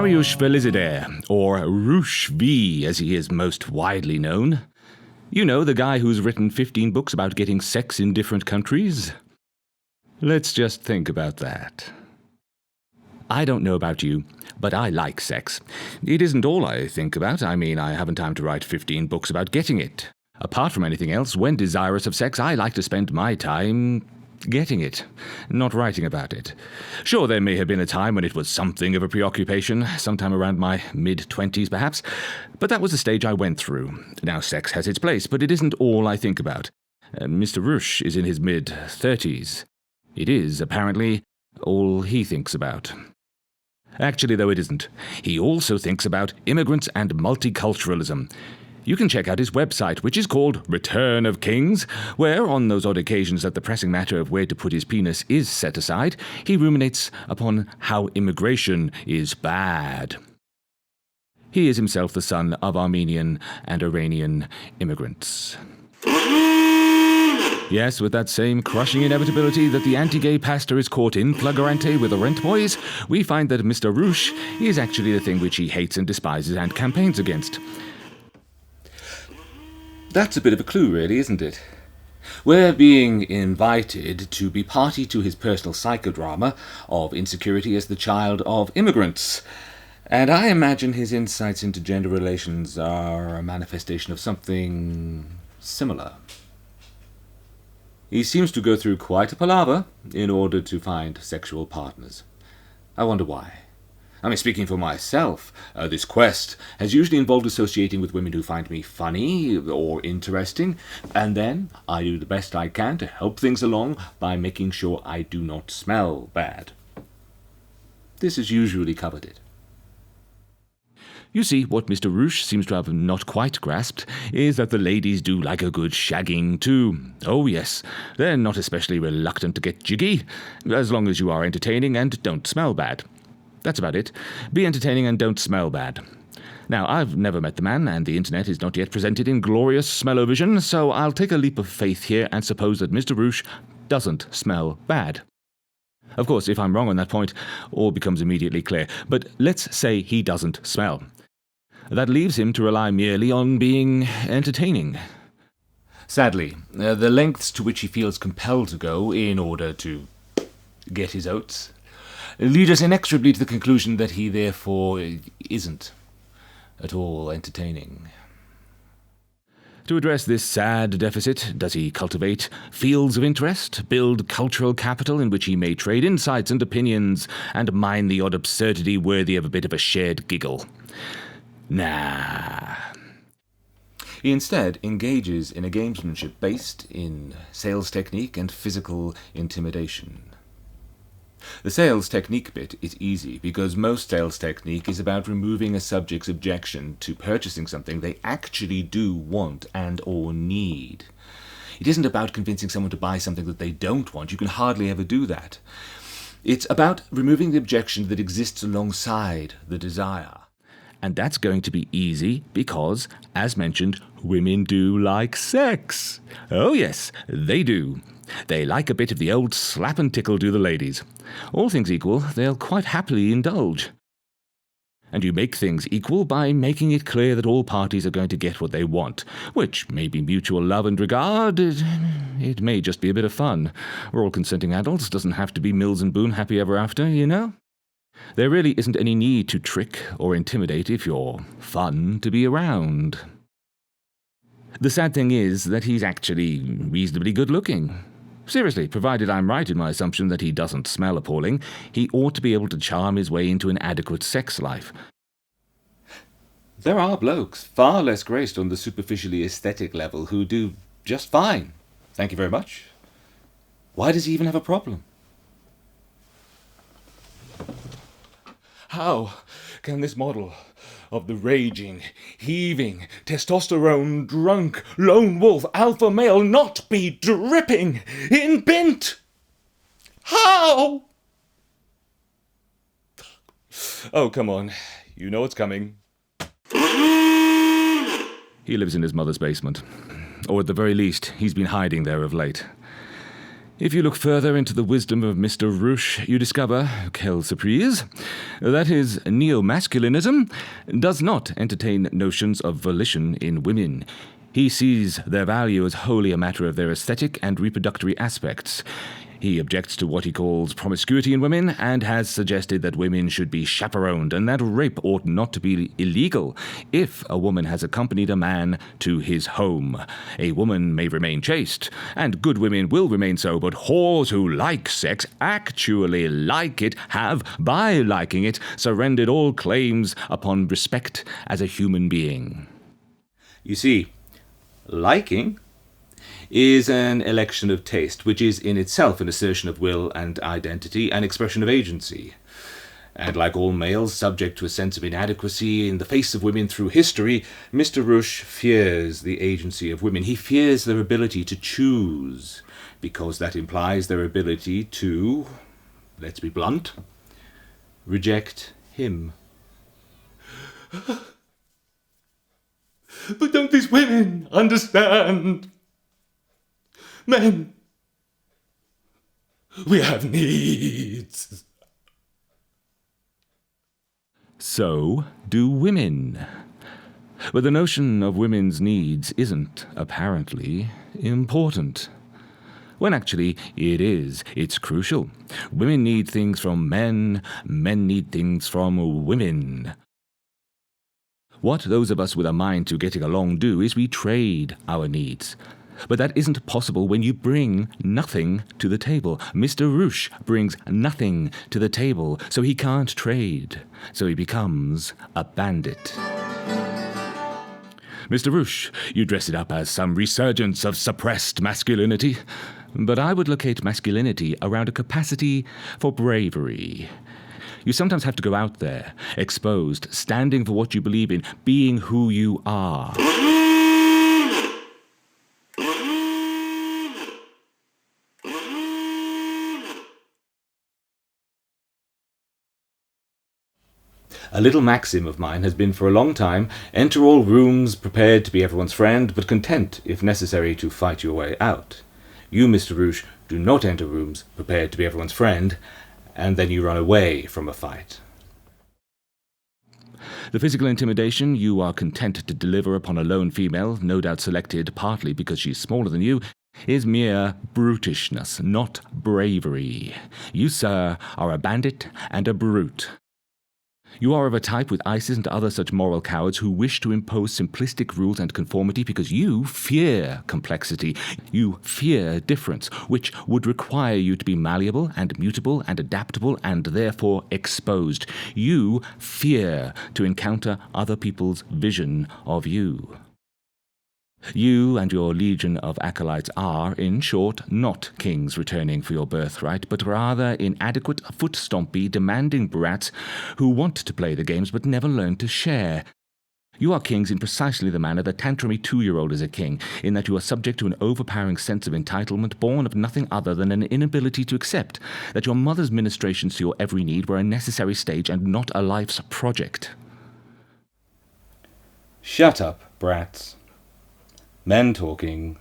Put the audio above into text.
Mariusz Velizadeh, or Roosh V as he is most widely known. You know, the guy who's written 15 books about getting sex in different countries? Let's just think about that. I don't know about you, but I like sex. It isn't all I think about. I mean, I haven't time to write 15 books about getting it. Apart from anything else, when desirous of sex, I like to spend my time getting it, not writing about it. Sure, there may have been a time when it was something of a preoccupation, sometime around my mid-20s perhaps, but that was the stage I went through. Now sex has its place, but it isn't all I think about. Mr. Roosh is in his mid-30s. It is, apparently, all he thinks about. Actually, though, it isn't. He also thinks about immigrants and multiculturalism. You can check out his website, which is called Return of Kings, where, on those odd occasions that the pressing matter of where to put his penis is set aside, he ruminates upon how immigration is bad. He is himself the son of Armenian and Iranian immigrants. Yes, with that same crushing inevitability that the anti-gay pastor is caught in flagrante with the rent boys, we find that Mr. Roosh is actually the thing which he hates and despises and campaigns against. That's a bit of a clue, really, isn't it? We're being invited to be party to his personal psychodrama of insecurity as the child of immigrants. And I imagine his insights into gender relations are a manifestation of something similar. He seems to go through quite a palaver in order to find sexual partners. I wonder why. I mean, speaking for myself, this quest has usually involved associating with women who find me funny or interesting, and then I do the best I can to help things along by making sure I do not smell bad. This has usually covered it. You see, what Mr. Roosh seems to have not quite grasped is that the ladies do like a good shagging too. Oh yes, they're not especially reluctant to get jiggy, as long as you are entertaining and don't smell bad. That's about it. Be entertaining and don't smell bad. Now, I've never met the man, and the internet is not yet presented in glorious smell-o-vision, so I'll take a leap of faith here and suppose that Mr. Roosh doesn't smell bad. Of course, if I'm wrong on that point, all becomes immediately clear, but let's say he doesn't smell. That leaves him to rely merely on being entertaining. Sadly, the lengths to which he feels compelled to go in order to get his oats lead us inexorably to the conclusion that he therefore isn't at all entertaining. To address this sad deficit, does he cultivate fields of interest, build cultural capital in which he may trade insights and opinions, and mine the odd absurdity worthy of a bit of a shared giggle? Nah. He instead engages in a gamesmanship based in sales technique and physical intimidation. The sales technique bit is easy because most sales technique is about removing a subject's objection to purchasing something they actually do want and or need. It isn't about convincing someone to buy something that they don't want. You can hardly ever do that. It's about removing the objection that exists alongside the desire. And that's going to be easy because, as mentioned, women do like sex. Oh yes, they do. They like a bit of the old slap and tickle, do the ladies. All things equal, they'll quite happily indulge. And you make things equal by making it clear that all parties are going to get what they want, which may be mutual love and regard. It may just be a bit of fun. We're all consenting adults. Doesn't have to be Mills and Boon happy ever after, you know? There really isn't any need to trick or intimidate if you're fun to be around. The sad thing is that he's actually reasonably good-looking. Seriously, provided I'm right in my assumption that he doesn't smell appalling, he ought to be able to charm his way into an adequate sex life. There are blokes far less graced on the superficially aesthetic level who do just fine. Thank you very much. Why does he even have a problem? How can this model of the raging, heaving, testosterone-drunk, lone wolf alpha male not be dripping in bint? How? Oh, come on. You know it's coming. He lives in his mother's basement. Or at the very least, he's been hiding there of late. If you look further into the wisdom of Mr. Rush, you discover, quelle surprise, that his neo-masculinism does not entertain notions of volition in women. He sees their value as wholly a matter of their aesthetic and reproductory aspects. He objects to what he calls promiscuity in women and has suggested that women should be chaperoned and that rape ought not to be illegal if a woman has accompanied a man to his home. A woman may remain chaste, and good women will remain so, but whores who like sex, actually like it, have, by liking it, surrendered all claims upon respect as a human being. You see, liking is an election of taste, which is in itself an assertion of will and identity, an expression of agency. And like all males, subject to a sense of inadequacy in the face of women through history, Mr. Rush fears the agency of women. He fears their ability to choose, because that implies their ability to, let's be blunt, reject him. But don't these women understand? Men, we have needs. So do women. But the notion of women's needs isn't, apparently, important. When actually it is. It's crucial. Women need things from men, men need things from women. What those of us with a mind to getting along do is we trade our needs. But that isn't possible when you bring nothing to the table. Mr. Rush brings nothing to the table, so he can't trade. So he becomes a bandit. Mr. Rush, you dress it up as some resurgence of suppressed masculinity. But I would locate masculinity around a capacity for bravery. You sometimes have to go out there, exposed, standing for what you believe in, being who you are. A little maxim of mine has been for a long time, enter all rooms prepared to be everyone's friend, but content, if necessary, to fight your way out. You, Mr. Rush, do not enter rooms prepared to be everyone's friend, and then you run away from a fight. The physical intimidation you are content to deliver upon a lone female, no doubt selected partly because she's smaller than you, is mere brutishness, not bravery. You, sir, are a bandit and a brute. You are of a type with ISIS and other such moral cowards who wish to impose simplistic rules and conformity because you fear complexity. You fear difference, which would require you to be malleable and mutable and adaptable and therefore exposed. You fear to encounter other people's vision of you. You and your legion of acolytes are, in short, not kings returning for your birthright, but rather inadequate, foot-stompy, demanding brats who want to play the games but never learn to share. You are kings in precisely the manner the tantrumy 2-year-old is a king, in that you are subject to an overpowering sense of entitlement born of nothing other than an inability to accept that your mother's ministrations to your every need were a necessary stage and not a life's project. Shut up, brats. Men talking,